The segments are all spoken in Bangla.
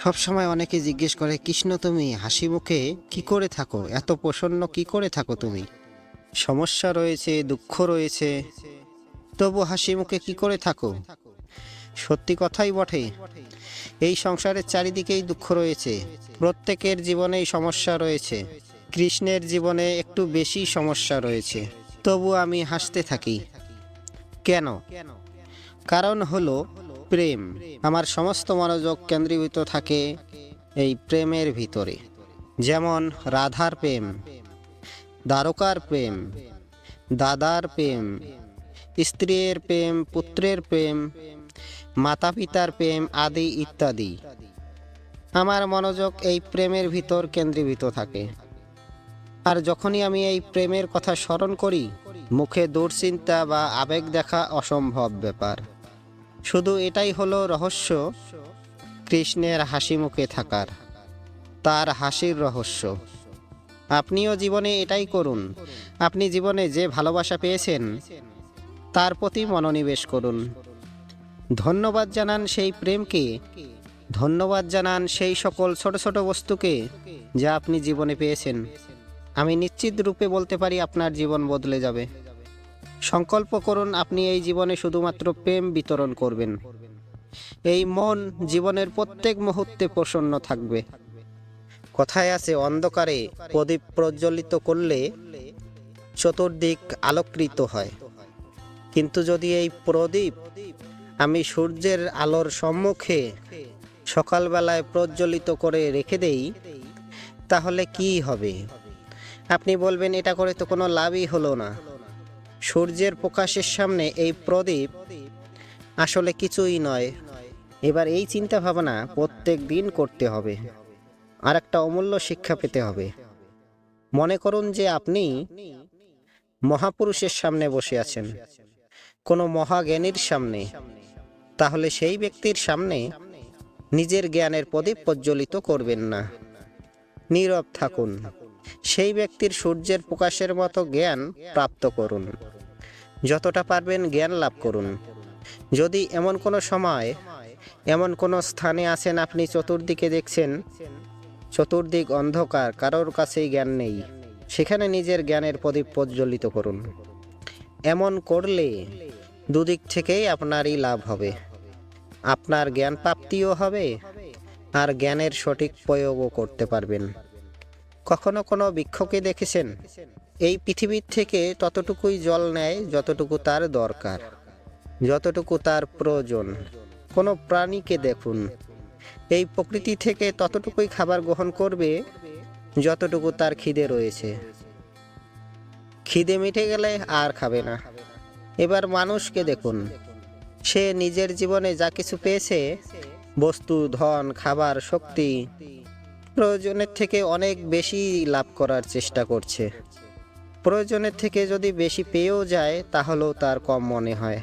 সব সময় অনেকে জিজ্ঞেস করে, কৃষ্ণ তুমি হাসি মুখে কি করে থাকো, এত প্রসন্ন কি করে থাকো তুমি? সমস্যা রয়েছে, দুঃখ রয়েছে, তবু হাসি মুখে কি করে থাকো? সত্যি কথাই বটে, এই সংসারের চারিদিকেই দুঃখ রয়েছে, প্রত্যেকের জীবনেই সমস্যা রয়েছে। কৃষ্ণের জীবনে একটু বেশি সমস্যা রয়েছে, তবু আমি হাসতে থাকি। কেন? কারণ হলো প্রেম। আমার সমস্ত মনোযোগ কেন্দ্রীভূত থাকে এই প্রেমের ভিতরে। যেমন রাধার প্রেম, দ্বারকার প্রেম, দাদার প্রেম, স্ত্রীর প্রেম, পুত্রের প্রেম, মাতা পিতার প্রেম আদি ইত্যাদি। আমার মনোযোগ এই প্রেমের ভিতর কেন্দ্রীভূত থাকে। আর যখনই আমি এই প্রেমের কথা স্মরণ করি, মুখে দুশ্চিন্তা বা আবেগ দেখা অসম্ভব ব্যাপার। শুধু এটাই হলো রহস্য কৃষ্ণের হাসি মুখে থাকার, তার হাসির রহস্য। আপনিও জীবনে এটাই করুন। আপনি জীবনে যে ভালোবাসা পেয়েছেন তার প্রতি মনোনিবেশ করুন। ধন্যবাদ জানান সেই প্রেমকে, ধন্যবাদ জানান সেই সকল ছোট ছোট বস্তুকে যা আপনি জীবনে পেয়েছেন। আমি নিশ্চিত রূপে বলতে পারি আপনার জীবন বদলে যাবে। সংকল্প করুন আপনি এই জীবনে শুধুমাত্র প্রেম বিতরণ করবেন। এই মন জীবনের প্রত্যেক মুহূর্তে প্রসন্ন থাকবে। কথায় আছে, অন্ধকারে প্রদীপ প্রজ্বলিত করলে চতুর্দিক আলোকৃত হয়, কিন্তু যদি এই প্রদীপ আমি সূর্যের আলোর সম্মুখে সকালবেলায় প্রজ্বলিত করে রেখে দেই, তাহলে কি হবে? আপনি বলবেন, এটা করে তো কোনো লাভই হলো না। সূর্যের প্রকাশের সামনে এই প্রদীপ আসলে কিছুই নয়। এবার এই চিন্তা ভাবনা প্রত্যেক দিন করতে হবে, আর একটা অমূল্য শিক্ষা পেতে হবে। মনে করুন যে আপনি মহাপুরুষের সামনে বসে আছেন, কোনো মহাজ্ঞানীর সামনে। তাহলে সেই ব্যক্তির সামনে নিজের জ্ঞানের প্রদীপ প্রজ্বলিত করবেন না, নীরব থাকুন। সেই ব্যক্তির সূর্যের প্রকাশের মতো জ্ঞান প্রাপ্ত করুন, যতটা পারবেন জ্ঞান লাভ করুন। যদি এমন কোনো সময়, এমন কোনো স্থানে আছেন, আপনি চতুর্দিকে দেখছেন চতুর্দিক অন্ধকার, কারোর কাছেই জ্ঞান নেই, সেখানে নিজের জ্ঞানের প্রদীপ প্রজ্বলিত করুন। এমন করলে দুদিক থেকেই আপনারই লাভ হবে। আপনার জ্ঞান প্রাপ্তিও হবে, আর জ্ঞানের সঠিক প্রয়োগও করতে পারবেন। কখনো কোনো বৃক্ষকে দেখেছেন? এই পৃথিবীর থেকে ততটুকুই জল নেয় যতটুকু তার দরকার, যতটুকু তার প্রয়োজন। কোনো প্রাণীকে দেখুন, এই প্রকৃতি থেকে ততটুকুই খাবার গ্রহণ করবে যতটুকু তার খিদে রয়েছে। খিদে মিটে গেলে আর খাবে না। এবার মানুষকে দেখুন, সে নিজের জীবনে যা কিছু পেয়েছে, বস্তু, ধন, খাবার, শক্তি, প্রয়োজনের থেকে অনেক বেশি লাভ করার চেষ্টা করছে। প্রয়োজনের থেকে যদি বেশি পেয়েও যায়, তাহলেও তার কম মনে হয়।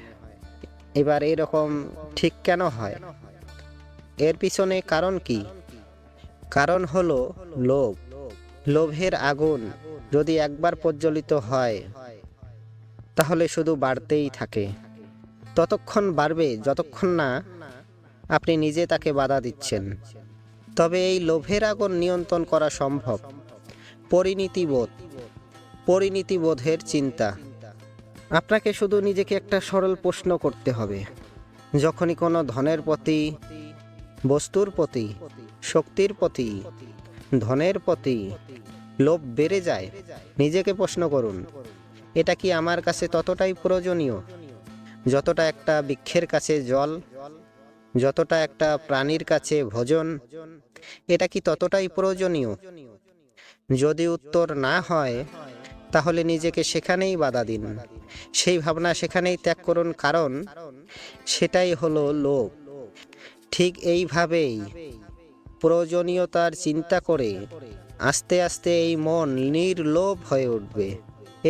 এবার এরকম ঠিক কেন হয়? এর পিছনে কারণ কি? কারণ হলো লোভ। লোভের আগুন যদি একবার প্রজ্বলিত হয়, তাহলে শুধু বাড়তেই থাকে। ততক্ষণ বাড়বে যতক্ষণ না আপনি নিজে তাকে বাধা দিচ্ছেন। তবে এই লোভের আগুন নিয়ন্ত্রণ করা সম্ভব। পরিণীতিবোধ, পরিণীতিবোধের চিন্তা। আপনাকে শুধু নিজেকে একটা সরল প্রশ্ন করতে হবে। যখনই কোনো ধনের প্রতি, বস্তুর প্রতি, শক্তির প্রতি, ধনের প্রতি লোভ বেড়ে যায়, নিজেকে প্রশ্ন করুন, এটা কি আমার কাছে ততটাই প্রয়োজনীয় যতটা একটা বৃক্ষের কাছে জল, যতটা একটা প্রাণীর কাছে ভোজন? এটা কি ততটাই প্রয়োজনীয়? যদি উত্তর না হয়, তাহলে নিজেকে সেখানেই বাধা দিন, সেই ভাবনা সেখানেই ত্যাগ করুন, কারণ সেটাই হলো লোভ। ঠিক এইভাবেই প্রয়োজনীয়তার চিন্তা করে আস্তে আস্তে এই মন নির্লোভ হয়ে উঠবে।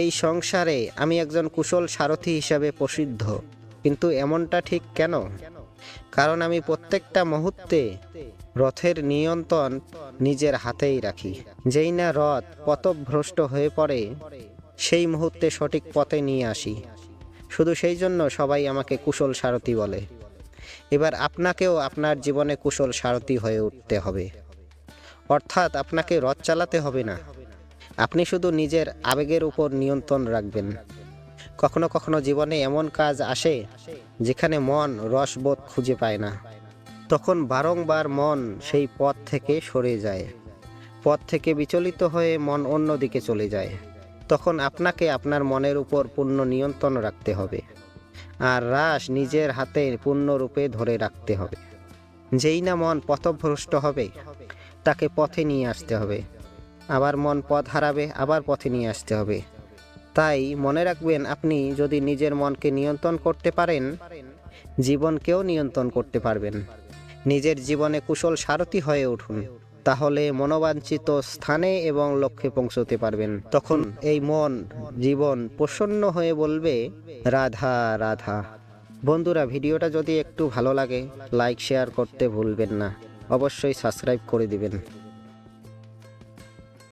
এই সংসারে আমি একজন কুশল সারথি হিসাবে প্রসিদ্ধ, কিন্তু এমনটা ঠিক কেন? কারণ আমি প্রত্যেকটা মুহূর্তে রথের নিয়ন্ত্রণ নিজের হাতেই রাখি। যেই না রথ পথভ্রষ্ট হয়ে পড়ে, সেই মুহূর্তে সঠিক পথে নিয়ে আসি। শুধু সেই জন্য সবাই আমাকে কুশল সারথি বলে। এবার আপনাকেও আপনার জীবনে কুশল সারথি হয়ে উঠতে হবে। অর্থাৎ আপনাকে রথ চালাতে হবে না, আপনি শুধু নিজের আবেগের উপর নিয়ন্ত্রণ রাখবেন। কখনো কখনো জীবনে এমন কাজ আসে যেখানে মন রসবোধ খুঁজে পায় না, তখন বারংবার মন সেই পথ থেকে সরে যায়, পথ থেকে বিচলিত হয়ে মন অন্যদিকে চলে যায়। তখন আপনাকে আপনার মনের উপর পূর্ণ নিয়ন্ত্রণ রাখতে হবে, আর রাস নিজের হাতে পূর্ণরূপে ধরে রাখতে হবে। যেই না মন পথভ্রষ্ট হবে তাকে পথে নিয়ে আসতে হবে, আবার মন পথ হারাবে আবার পথে নিয়ে আসতে হবে। তাই মনে রাখবেন, আপনি যদি নিজের মনকে নিয়ন্ত্রণ করতে পারেন, জীবনকেও নিয়ন্ত্রণ করতে পারবেন। নিজের জীবনে কুশল সারথি হয়ে উঠুন, তাহলে মনোবাঞ্ছিত স্থানে এবং লক্ষ্যে পৌঁছতে পারবেন। তখন এই মন জীবন প্রসন্ন হয়ে বলবে, রাধা রাধা। বন্ধুরা, ভিডিওটা যদি একটু ভালো লাগে লাইক শেয়ার করতে ভুলবেন না, অবশ্যই সাবস্ক্রাইব করে দিবেন।